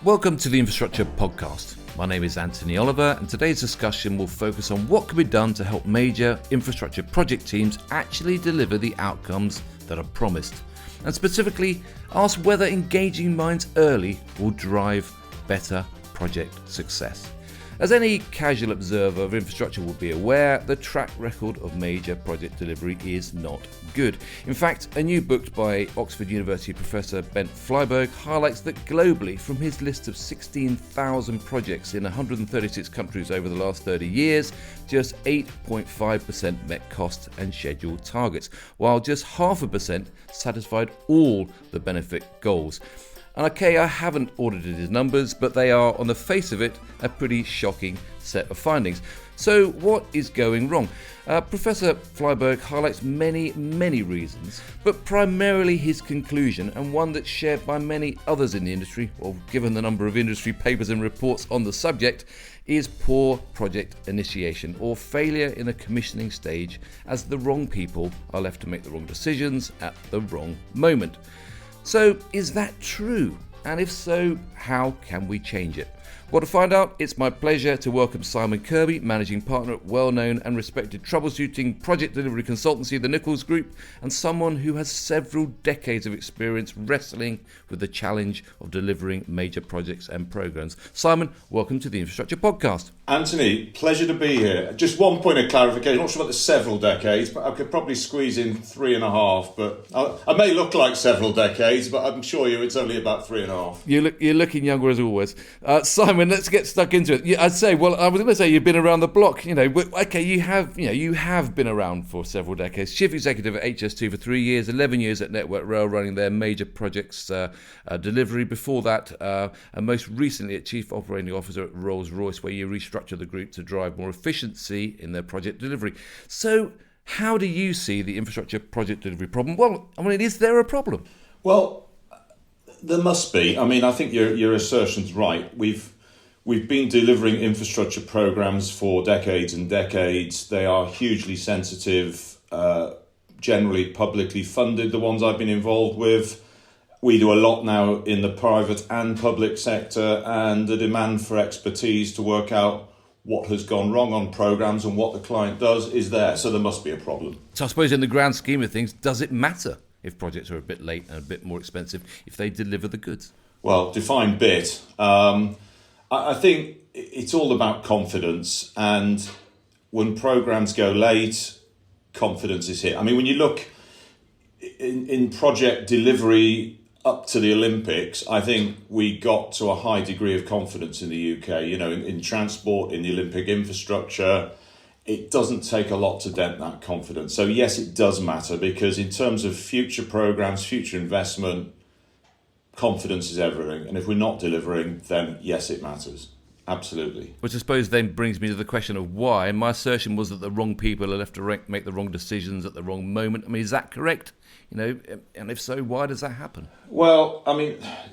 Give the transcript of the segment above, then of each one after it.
Welcome to the Infrastructure Podcast. My name is Anthony Oliver, and today's discussion will focus on what can be done to help major infrastructure project teams actually deliver the outcomes that are promised, and specifically ask whether engaging minds early will drive better project success. As any casual observer of infrastructure will be aware, the track record of major project delivery is not good. In fact, a new book by Oxford University professor Bent Flyvbjerg highlights that globally, from his list of 16,000 projects in 136 countries over the last 30 years, just 8.5% met cost and schedule targets, while just 0.5% satisfied all the benefit goals. And okay, I haven't audited his numbers, but they are, on the face of it, a pretty shocking set of findings. So what is going wrong? Professor Flyvbjerg highlights many reasons, but primarily his conclusion, and one that's shared by many others in the industry, or given the number of industry papers and reports on the subject, is poor project initiation or failure in the commissioning stage, as the wrong people are left to make the wrong decisions at the wrong moment. So, is that true? And if so, how can we change it? Well, to find out, it's my pleasure to welcome Simon Kirby, Managing Partner at well-known and respected troubleshooting project delivery consultancy, the Nichols Group, and someone who has several decades of experience wrestling with the challenge of delivering major projects and programs. Simon, welcome to the Infrastructure Podcast. Anthony, pleasure to be here. Just one point of clarification. I'm not sure about the several decades, but I could probably squeeze in 3.5. But I may look like several decades, but I'm sure it's only about 3.5. You're looking younger as always. Simon, let's get stuck into it. I'd say, well, I was going to say you've been around the block. Okay, you have been around for several decades. Chief executive at HS2 for 3 years, 11 years at Network Rail, running their major projects delivery. Before that, and most recently at Chief Operating Officer at Rolls-Royce, where you restructured the group to drive more efficiency in their project delivery. So, how do you see the infrastructure project delivery problem? Well, is there a problem? Well, there must be. I think your assertion's right. We've been delivering infrastructure programs for decades and decades. They are hugely sensitive, generally publicly funded, the ones I've been involved with. We do a lot now in the private and public sector, and the demand for expertise to work out what has gone wrong on programs and what the client does is there. So there must be a problem. So I suppose in the grand scheme of things, does it matter if projects are a bit late and a bit more expensive if they deliver the goods? Well, define bit. I think it's all about confidence, and when programs go late, confidence is hit. When you look in project delivery up to the Olympics, I think we got to a high degree of confidence in the UK. In transport, in the Olympic infrastructure, it doesn't take a lot to dent that confidence. So yes, it does matter, because in terms of future programs, future investment, confidence is everything. And if we're not delivering, then yes, it matters. Absolutely. Which I suppose then brings me to the question of why. My assertion was that the wrong people are left to make the wrong decisions at the wrong moment. Is that correct? And if so, why does that happen? Well,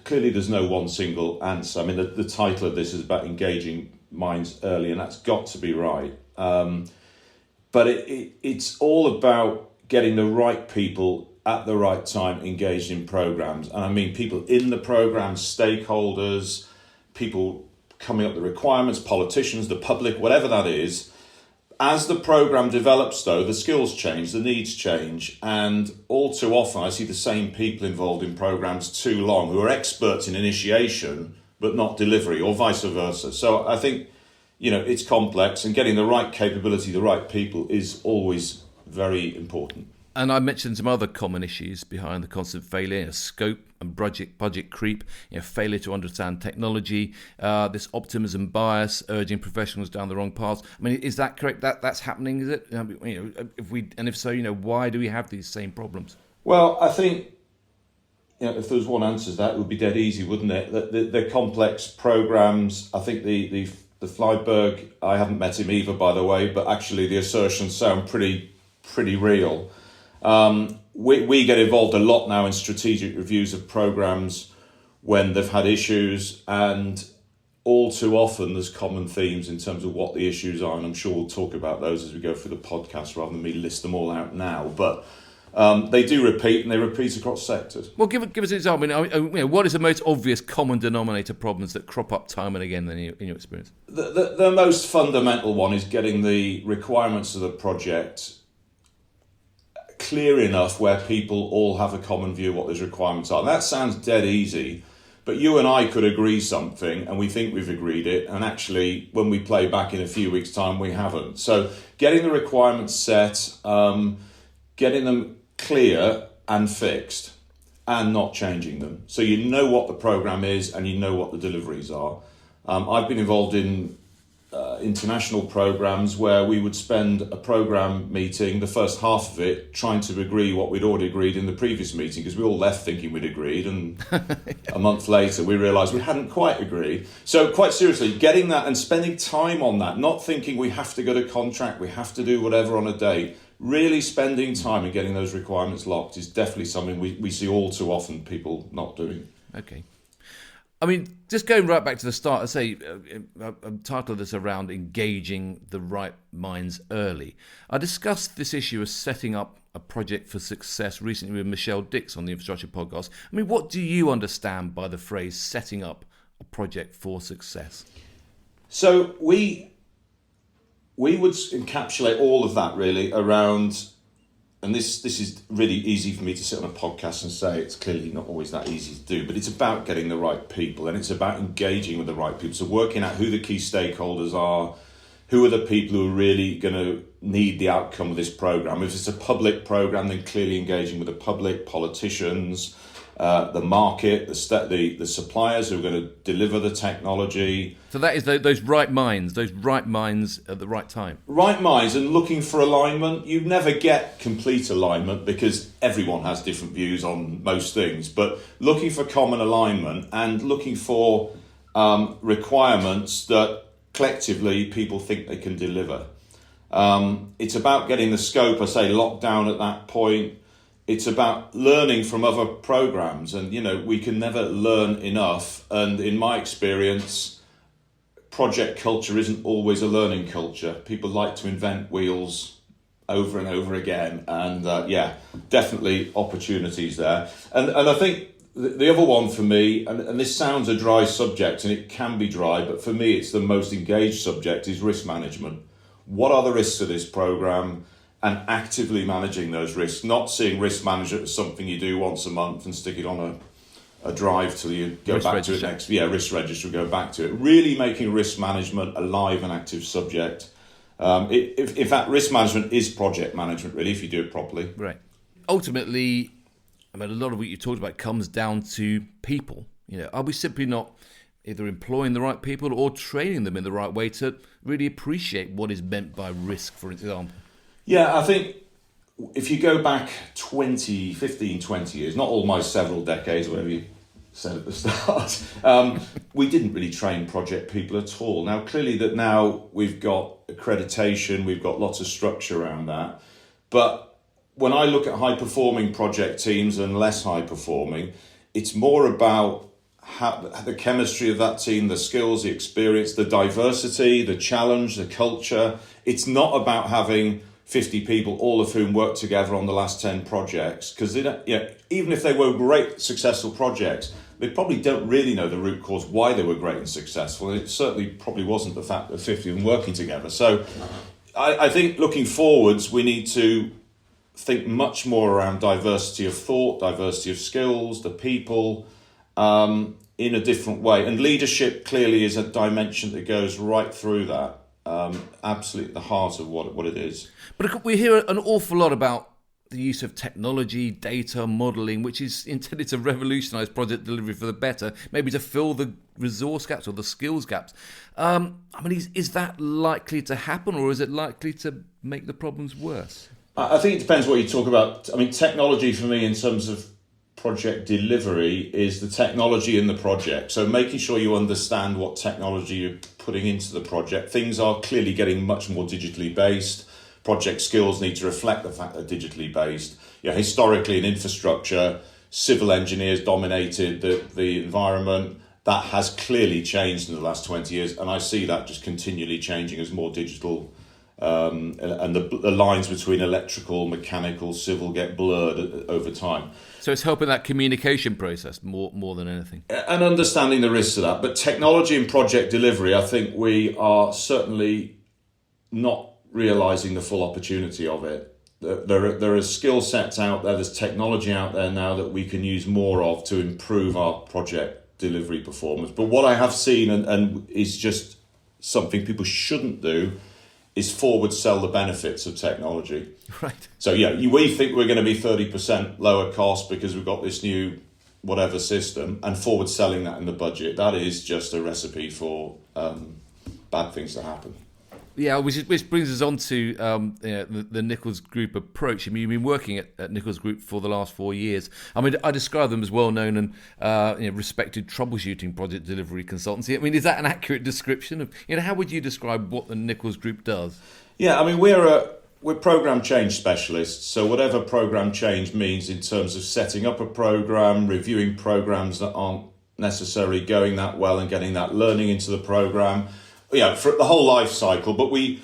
clearly there's no one single answer. The title of this is about engaging minds early, and that's got to be right. But it's all about getting the right people at the right time engaged in programs. And people in the programs, stakeholders, people coming up with the requirements, politicians, the public, whatever that is. As the program develops, though, the skills change, the needs change, and all too often I see the same people involved in programs too long who are experts in initiation but not delivery, or vice versa. So I think, it's complex, and getting the right capability, the right people is always very important. And I mentioned some other common issues behind the constant failure: scope and budget creep, failure to understand technology, this optimism bias, urging professionals down the wrong paths. Is that correct? That's happening, is it? If so, why do we have these same problems? Well, I think if there was one answer to that, it would be dead easy, wouldn't it? They're complex programs. I think the Flyvbjerg, I haven't met him either, by the way, but actually the assertions sound pretty real. We get involved a lot now in strategic reviews of programs when they've had issues, and all too often there's common themes in terms of what the issues are, and I'm sure we'll talk about those as we go through the podcast rather than me list them all out now. But They do repeat, and they repeat across sectors. Well, give us an example. What is the most obvious common denominator problems that crop up time and again in your experience? The most fundamental one is getting the requirements of the project clear enough where people all have a common view of what those requirements are. And that sounds dead easy, but you and I could agree something and we think we've agreed it, and actually when we play back in a few weeks' time we haven't. So getting the requirements set, getting them clear and fixed, and not changing them. So you know what the programme is and you know what the deliveries are. I've been involved in international programmes where we would spend a programme meeting, the first half of it, trying to agree what we'd already agreed in the previous meeting, because we all left thinking we'd agreed, and a month later we realised we hadn't quite agreed. So quite seriously, getting that and spending time on that, not thinking we have to go to contract, we have to do whatever on a date, really spending time and getting those requirements locked is definitely something we see all too often people not doing. Okay. I mean, just going right back to the start, I say, I've titled this around engaging the right minds early. I discussed this issue of setting up a project for success recently with Michelle Dix on the Infrastructure Podcast. I mean, what do you understand by the phrase setting up a project for success? So we would encapsulate all of that really around, and this is really easy for me to sit on a podcast and say, it's clearly not always that easy to do, but it's about getting the right people, and it's about engaging with the right people. So working out who the key stakeholders are, who are the people who are really going to need the outcome of this programme. If it's a public programme, then clearly engaging with the public, politicians, the market, the suppliers who are going to deliver the technology. So that is those right minds at the right time. Right minds, and looking for alignment. You never get complete alignment because everyone has different views on most things, but looking for common alignment and looking for requirements that collectively people think they can deliver. It's about getting the scope, I say, locked down at that point. It's about learning from other programs, and we can never learn enough. And in my experience, project culture isn't always a learning culture. People like to invent wheels over and over again, and definitely opportunities there. And I think the other one for me, and this sounds a dry subject, and it can be dry, but for me it's the most engaged subject, is risk management. What are the risks of this program? And actively managing those risks, not seeing risk management as something you do once a month and stick it on a drive till you go risk back register. To it next. Yeah, risk register, go back to it. Really making risk management a live and active subject. In fact, risk management is project management, really, if you do it properly. Right. Ultimately, I mean, a lot of what you talked about comes down to people. Are we simply not either employing the right people or training them in the right way to really appreciate what is meant by risk, for example? Yeah, I think if you go back 20 years, not almost several decades, whatever you said at the start, we didn't really train project people at all. Now, clearly that now we've got accreditation, we've got lots of structure around that. But when I look at high-performing project teams and less high-performing, it's more about the chemistry of that team, the skills, the experience, the diversity, the challenge, the culture. It's not about having 50 people, all of whom worked together on the last 10 projects, because even if they were great, successful projects, they probably don't really know the root cause why they were great and successful. And it certainly probably wasn't the fact that 50 of them working together. So I think looking forwards, we need to think much more around diversity of thought, diversity of skills, the people, in a different way. And leadership clearly is a dimension that goes right through that. Absolutely the heart of what it is. But we hear an awful lot about the use of technology, data, modelling, which is intended to revolutionise project delivery for the better, maybe to fill the resource gaps or the skills gaps. Is that likely to happen, or is it likely to make the problems worse? I think it depends what you talk about. I mean, technology for me in terms of project delivery is the technology in the project. So making sure you understand what technology you're putting into the project. Things are clearly getting much more digitally based. Project skills need to reflect the fact they're digitally based. Historically in infrastructure, civil engineers dominated the environment. That has clearly changed in the last 20 years, and I see that just continually changing as more digital and the lines between electrical, mechanical, civil get blurred over time. So it's helping that communication process more than anything. And understanding the risks of that. But technology and project delivery, I think we are certainly not realising the full opportunity of it. There are skill sets out there, there's technology out there now that we can use more of to improve our project delivery performance. But what I have seen, and is just something people shouldn't do, is forward sell the benefits of technology. Right. So we think we're going to be 30% lower cost because we've got this new whatever system, and forward selling that in the budget, that is just a recipe for bad things to happen. Yeah, which brings us on to the Nichols Group approach. I mean, you've been working at Nichols Group for the last 4 years. I mean, I describe them as well-known and respected troubleshooting project delivery consultancy. I mean, is that an accurate description of how would you describe what the Nichols Group does? Yeah, I mean, we're program change specialists. So whatever program change means in terms of setting up a program, reviewing programs that aren't necessarily going that well, and getting that learning into the program. For the whole life cycle, but we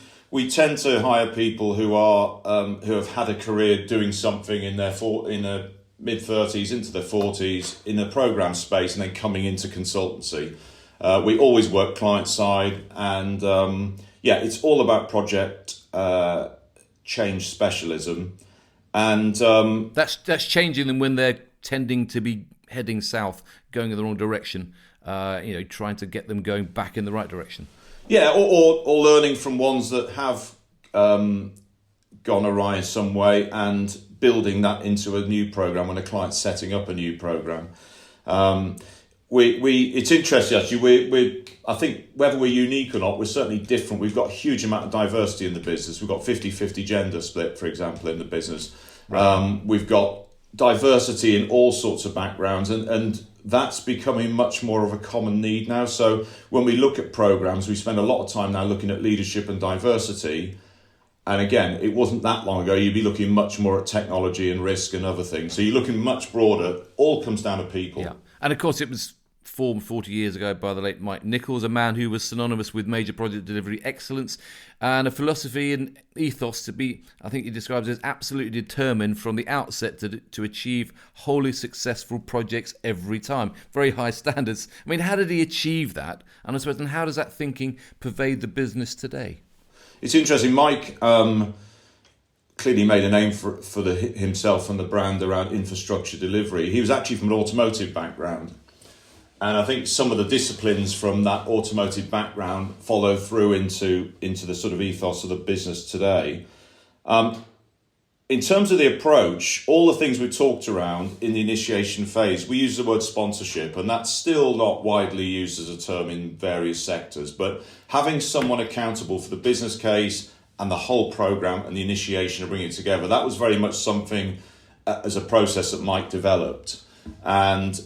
tend to hire people who have had a career doing something in their mid-30s into their 40s in the program space, and then coming into consultancy. We always work client side, and it's all about project change specialism, and that's changing them when they're tending to be heading south, going in the wrong direction. Trying to get them going back in the right direction. Yeah, or learning from ones that have gone awry in some way, and building that into a new program when a client's setting up a new program. It's interesting actually. I think whether we're unique or not, we're certainly different. We've got a huge amount of diversity in the business. We've got 50-50 gender split, for example, in the business. Right. We've got diversity in all sorts of backgrounds, and that's becoming much more of a common need now. So when we look at programs, we spend a lot of time now looking at leadership and diversity. And again, it wasn't that long ago, you'd be looking much more at technology and risk and other things. So you're looking much broader. All comes down to people. Yeah. And of course, it was formed 40 years ago by the late Mike Nichols, a man who was synonymous with major project delivery excellence and a philosophy and ethos to be, I think he describes as absolutely determined from the outset to achieve wholly successful projects every time. Very high standards. I mean, how did he achieve that? And I suppose, and how does that thinking pervade the business today? It's interesting. Mike clearly made a name for himself and the brand around infrastructure delivery. He was actually from an automotive background. And I think some of the disciplines from that automotive background follow through into the sort of ethos of the business today. In terms of the approach, all the things we talked around in the initiation phase, we use the word sponsorship, and that's still not widely used as a term in various sectors. But having someone accountable for the business case and the whole program and the initiation of bringing it together, that was very much something as a process that Mike developed. And,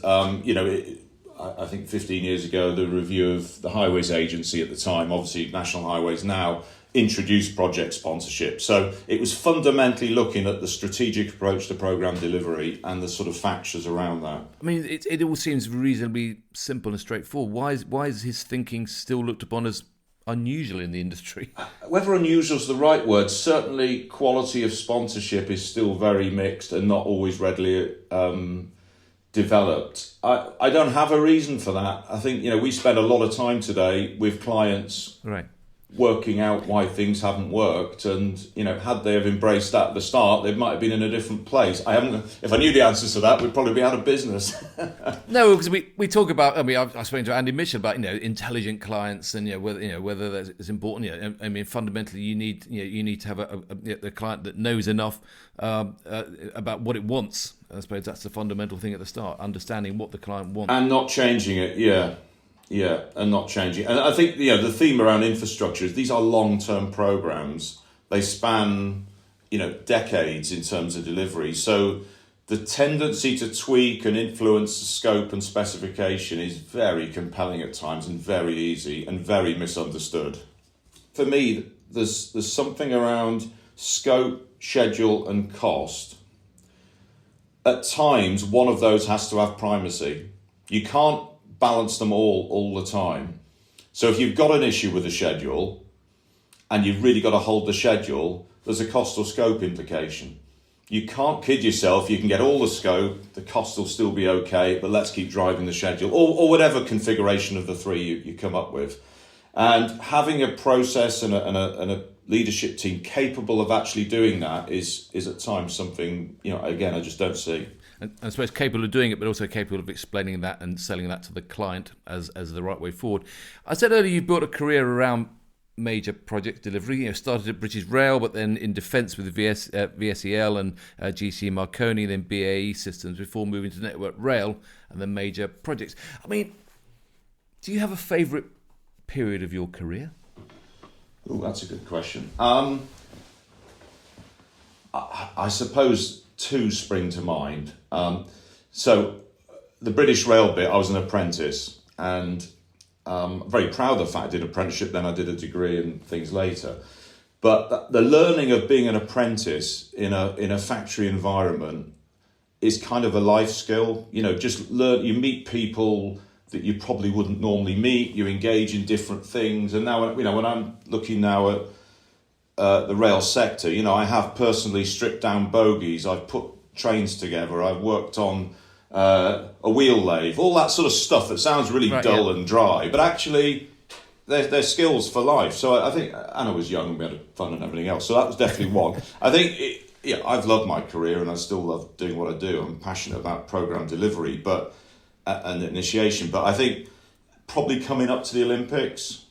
I think 15 years ago, the review of the Highways Agency at the time, obviously National Highways now, introduced project sponsorship. So it was fundamentally looking at the strategic approach to programme delivery and the sort of factors around that. I mean, it all seems reasonably simple and straightforward. Why is his thinking still looked upon as unusual in the industry? Whether unusual is the right word, certainly quality of sponsorship is still very mixed and not always readily developed. I don't have a reason for that. I think, we spend a lot of time today with clients working out why things haven't worked, and, had they have embraced that at the start, they might have been in a different place. If I knew the answers to that, we'd probably be out of business. No, because we talk about, I've spoken to Andy Mitchell about, intelligent clients and, whether that's important. Fundamentally you need to have a client that knows enough about what it wants. I suppose that's the fundamental thing at the start, understanding what the client wants. And not changing it, and not changing. And I think, the theme around infrastructure is these are long-term programs. They span, decades in terms of delivery. So the tendency to tweak and influence the scope and specification is very compelling at times, and very easy and very misunderstood. For me, there's something around scope, schedule and cost. At times, one of those has to have primacy. You can't balance them all the time. So if you've got an issue with the schedule and you've really got to hold the schedule, there's a cost or scope implication. You can't kid yourself. You can get all the scope, the cost will still be okay, but let's keep driving the schedule, or whatever configuration of the three you come up with. And having a process and a leadership team capable of actually doing that is at times something, again, I just don't see. And I suppose capable of doing it, but also capable of explaining that and selling that to the client as the right way forward. I said earlier you built a career around major project delivery. Started at British Rail, but then in defence with VSEL and GC Marconi, then BAE Systems, before moving to Network Rail and then major projects. I mean, do you have a favourite period of your career? Oh, that's a good question. I suppose two spring to mind. So the British Rail bit, I was an apprentice, and I'm very proud of the fact I did an apprenticeship, then I did a degree and things later. But the learning of being an apprentice in a factory environment is kind of a life skill. Just learn, you meet people that you probably wouldn't normally meet, you engage in different things. And now, when I'm looking now at the rail sector, I have personally stripped down bogies, I've put trains together, I've worked on a wheel lathe, all that sort of stuff that sounds really dull and dry, but actually they're skills for life. So I think, and I was young and we had fun and everything else, so that was definitely one. I think, I've loved my career and I still love doing what I do. I'm passionate about programme delivery and initiation, but I think probably coming up to the Olympics,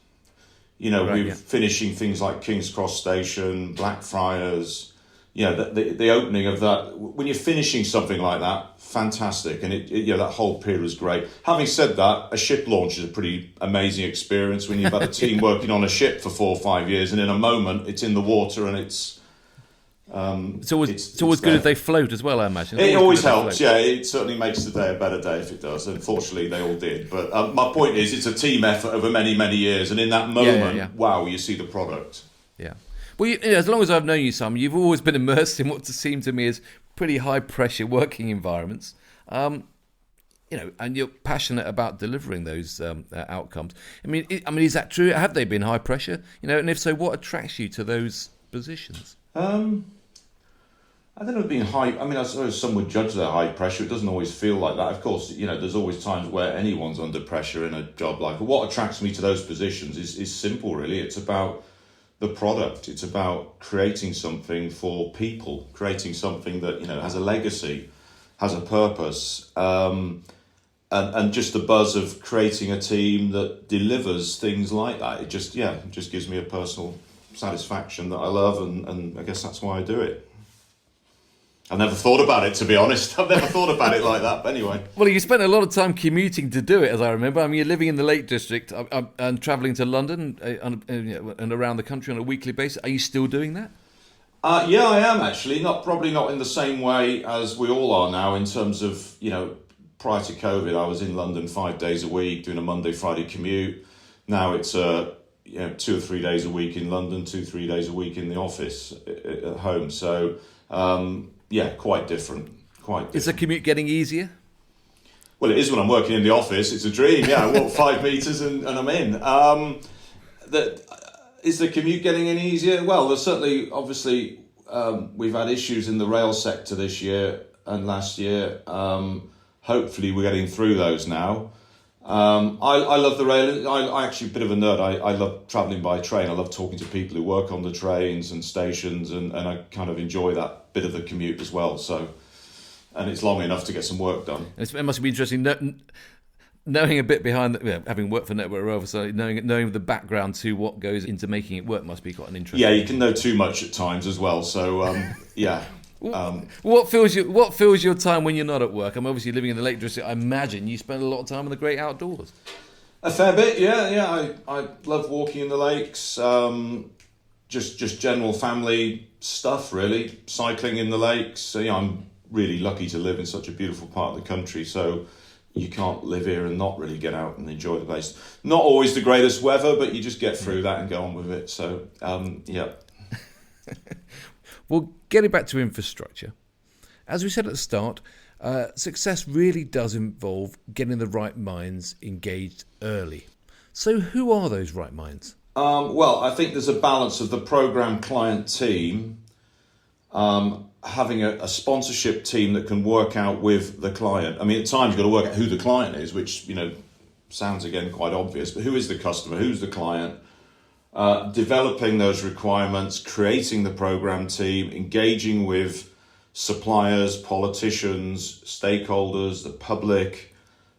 finishing things like King's Cross Station, Blackfriars, the opening of that, when you're finishing something like that, fantastic. And that whole period was great. Having said that, a ship launch is a pretty amazing experience when you've had a team working on a ship for 4 or 5 years, and in a moment it's in the water and it's always good if they float as well, I imagine. It always helps, yeah. It certainly makes the day a better day if it does. Unfortunately, they all did. But my point is, it's a team effort over many, many years. And in that moment, wow, you see the product. Yeah. Well, as long as I've known you, Simon, you've always been immersed in what seemed to me as pretty high-pressure working environments. And you're passionate about delivering those outcomes. I mean, is that true? Have they been high pressure? And if so, what attracts you to those positions? I don't know, being high. I mean, I suppose some would judge their high pressure. It doesn't always feel like that. Of course, there's always times where anyone's under pressure in a job like. But what attracts me to those positions is simple, really. It's about the product. It's about creating something for people, creating something that has a legacy, has a purpose, and just the buzz of creating a team that delivers things like that. It just gives me a personal satisfaction that I love, and I guess that's why I do it. I've never thought about it, to be honest. I've never thought about it like that, but anyway. Well, you spent a lot of time commuting to do it, as I remember. I mean, you're living in the Lake District and travelling to London and around the country on a weekly basis. Are you still doing that? Yeah, I am actually. Probably not in the same way as we all are now, in terms of, prior to COVID, I was in London 5 days a week doing a Monday, Friday commute. Now it's 2 or 3 days a week in London, 2-3 days a week in the office at home. So, quite different. Is the commute getting easier? Well, it is when I'm working in the office. It's a dream. Yeah, I walk 5 metres and I'm in. Is the commute getting any easier? Well, there's certainly, obviously, we've had issues in the rail sector this year and last year. Hopefully we're getting through those now. I love the rail. I actually a bit of a nerd. I love travelling by train. I love talking to people who work on the trains and stations, and I kind of enjoy that bit of the commute as well. So, and it's long enough to get some work done. It must be interesting knowing a bit behind, having worked for Network Rail, so knowing the background to what goes into making it work must be quite an interesting. Yeah, you can know too much at times as well. So, yeah. What fills your time when you're not at work? I'm obviously living in the Lake District. I imagine you spend a lot of time in the great outdoors. A fair bit, yeah. I love walking in the lakes. Just general family stuff, really. Cycling in the lakes. I'm really lucky to live in such a beautiful part of the country. So you can't live here and not really get out and enjoy the place. Not always the greatest weather, but you just get through that and go on with it. So, yeah. Well, getting back to infrastructure, as we said at the start, success really does involve getting the right minds engaged early. So who are those right minds? Well, I think there's a balance of the program client team having a sponsorship team that can work out with the client. I mean, at times you've got to work out who the client is, which, sounds again quite obvious, but who is the customer? Who's the client? Developing those requirements, creating the program team, engaging with suppliers, politicians, stakeholders, the public.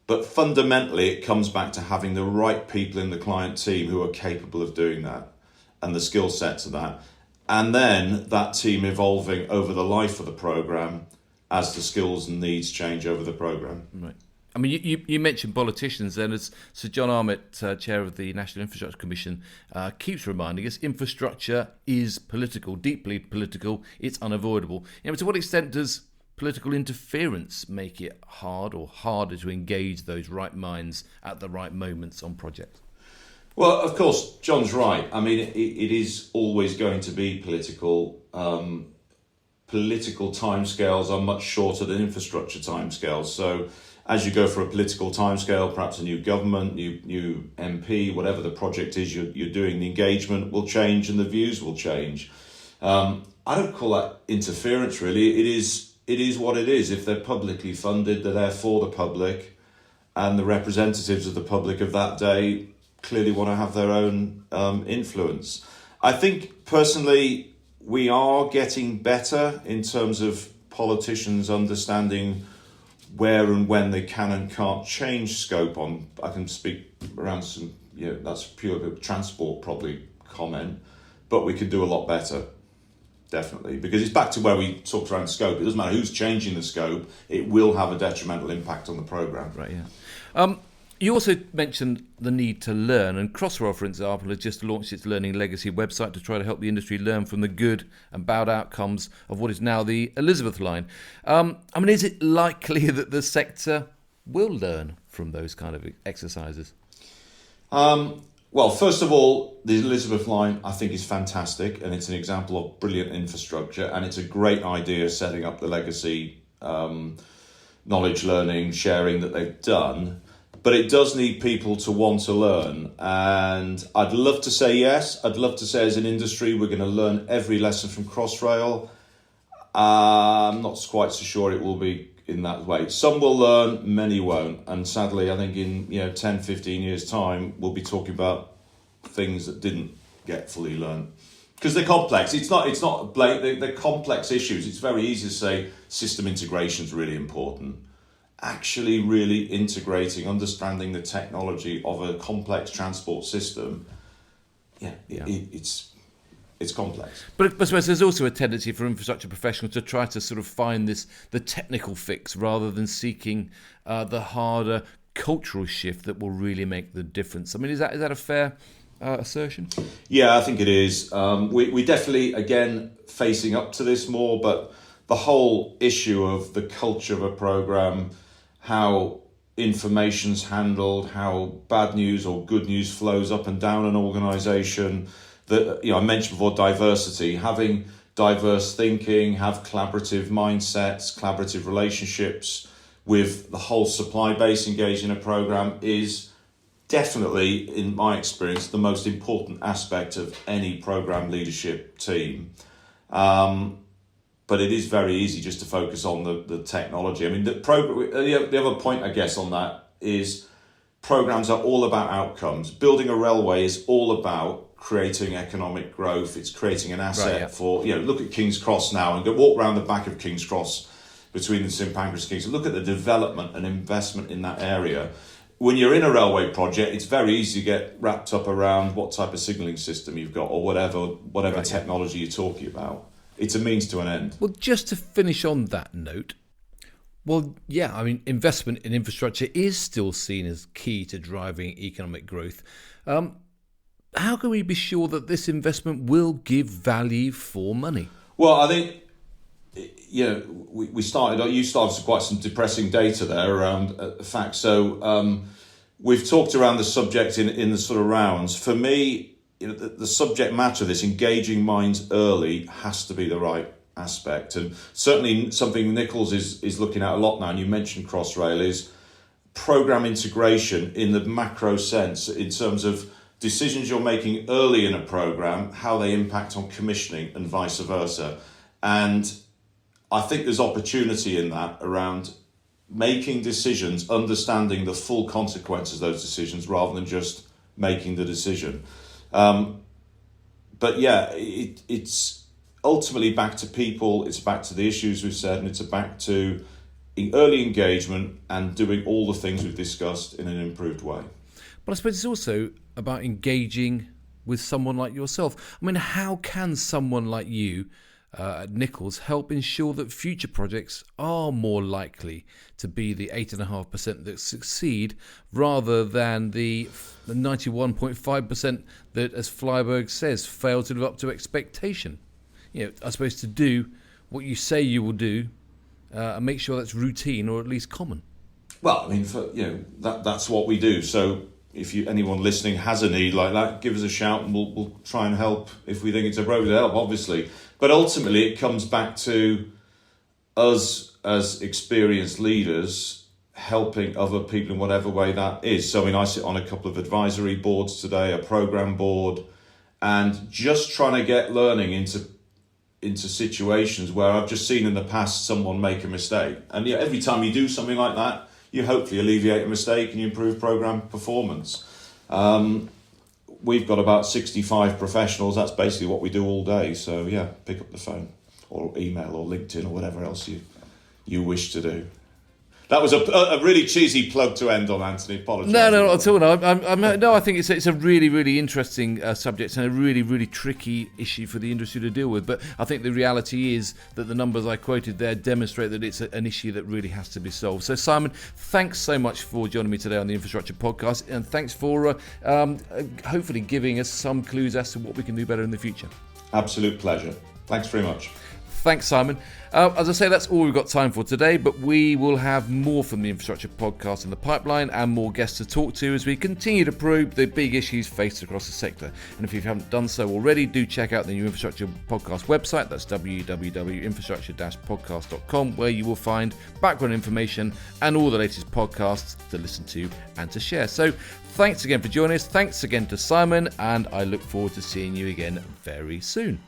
But fundamentally, it comes back to having the right people in the client team who are capable of doing that and the skill sets of that. And then that team evolving over the life of the program as the skills and needs change over the program. Right. I mean, you mentioned politicians, and as Sir John Armitt, chair of the National Infrastructure Commission, keeps reminding us, infrastructure is political, deeply political. It's unavoidable. To what extent does political interference make it hard or harder to engage those right minds at the right moments on projects? Well, of course, John's right. I mean, it is always going to be political. Political timescales are much shorter than infrastructure timescales. So as you go for a political timescale, perhaps a new government, new MP, whatever the project is you're doing, the engagement will change and the views will change. I don't call that interference, really. It is what it is. If they're publicly funded, they're there for the public, and the representatives of the public of that day clearly want to have their own influence. I think, personally, we are getting better in terms of politicians understanding where and when they can and can't change scope on. I can speak around some, that's pure transport probably comment, but we could do a lot better, definitely. Because it's back to where we talked around scope. It doesn't matter who's changing the scope, it will have a detrimental impact on the programme. Right, yeah. You also mentioned the need to learn, and Crossrail, for example, has just launched its Learning Legacy website to try to help the industry learn from the good and bad outcomes of what is now the Elizabeth Line. Is it likely that the sector will learn from those kind of exercises? Well, first of all, the Elizabeth Line, I think, is fantastic, and it's an example of brilliant infrastructure, and it's a great idea setting up the legacy knowledge learning, sharing that they've done. But it does need people to want to learn. And I'd love to say yes. I'd love to say as an industry, we're going to learn every lesson from Crossrail. I'm not quite so sure it will be in that way. Some will learn, many won't. And sadly, I think in 10, 15 years' time, we'll be talking about things that didn't get fully learned. Because they're complex. They're complex issues. It's very easy to say system integration is really important. Actually really integrating, understanding the technology of a complex transport system, it's complex. But I suppose there's also a tendency for infrastructure professionals to try to sort of find the technical fix rather than seeking the harder cultural shift that will really make the difference. I mean, is that a fair assertion? Yeah, I think it is. We definitely, again, facing up to this more, but the whole issue of the culture of a programme, how information's handled, how bad news or good news flows up and down an organisation. I mentioned before diversity, having diverse thinking, have collaborative mindsets, collaborative relationships with the whole supply base engaged in a programme is definitely, in my experience, the most important aspect of any programme leadership team. But it is very easy just to focus on the technology. I mean, the other point, I guess, on that is programs are all about outcomes. Building a railway is all about creating economic growth. It's creating an asset for, look at King's Cross now and walk around the back of King's Cross between the St Pancras and King's. Look at the development and investment in that area. When you're in a railway project, it's very easy to get wrapped up around what type of signalling system you've got or whatever technology you're talking about. It's a means to an end. Well, just to finish on that note, investment in infrastructure is still seen as key to driving economic growth. How can we be sure that this investment will give value for money? Well, I think, you started quite some depressing data there around facts. So we've talked around the subject in the sort of rounds. For me, the subject matter of this, engaging minds early, has to be the right aspect. And certainly something Nichols is looking at a lot now, and you mentioned Crossrail, is programme integration in the macro sense in terms of decisions you're making early in a programme, how they impact on commissioning and vice versa. And I think there's opportunity in that around making decisions, understanding the full consequences of those decisions rather than just making the decision. But yeah, it's ultimately back to people, it's back to the issues we've said, and it's back to early engagement and doing all the things we've discussed in an improved way. But I suppose it's also about engaging with someone like yourself. I mean, how can someone like you at Nichols help ensure that future projects are more likely to be the 8.5% that succeed rather than the 91.5% that, as Flyvbjerg says, fail to live up to expectation? You know, I suppose to do what you say you will do and make sure that's routine or at least common. Well, I mean, that's what we do. So if anyone listening has a need like that, give us a shout and we'll try and help if we think it's appropriate to help, obviously. But ultimately, it comes back to us as experienced leaders helping other people in whatever way that is. So, I mean, I sit on a couple of advisory boards today, a programme board, and just trying to get learning into situations where I've just seen in the past someone make a mistake. And every time you do something like that, you hopefully alleviate a mistake and you improve programme performance. We've got about 65 professionals. That's basically what we do all day. So yeah, pick up the phone or email or LinkedIn or whatever else you wish to do. That was a really cheesy plug to end on, Anthony. Apologies. No, not at all. No, I think it's a really, really interesting subject and a really, really tricky issue for the industry to deal with. But I think the reality is that the numbers I quoted there demonstrate that it's an issue that really has to be solved. So, Simon, thanks so much for joining me today on the Infrastructure Podcast, and thanks for hopefully giving us some clues as to what we can do better in the future. Absolute pleasure. Thanks very much. Thanks, Simon. As I say, that's all we've got time for today, but we will have more from the Infrastructure Podcast in the pipeline and more guests to talk to as we continue to probe the big issues faced across the sector. And if you haven't done so already, do check out the new Infrastructure Podcast website. That's www.infrastructure-podcast.com, where you will find background information and all the latest podcasts to listen to and to share. So thanks again for joining us. Thanks again to Simon, and I look forward to seeing you again very soon.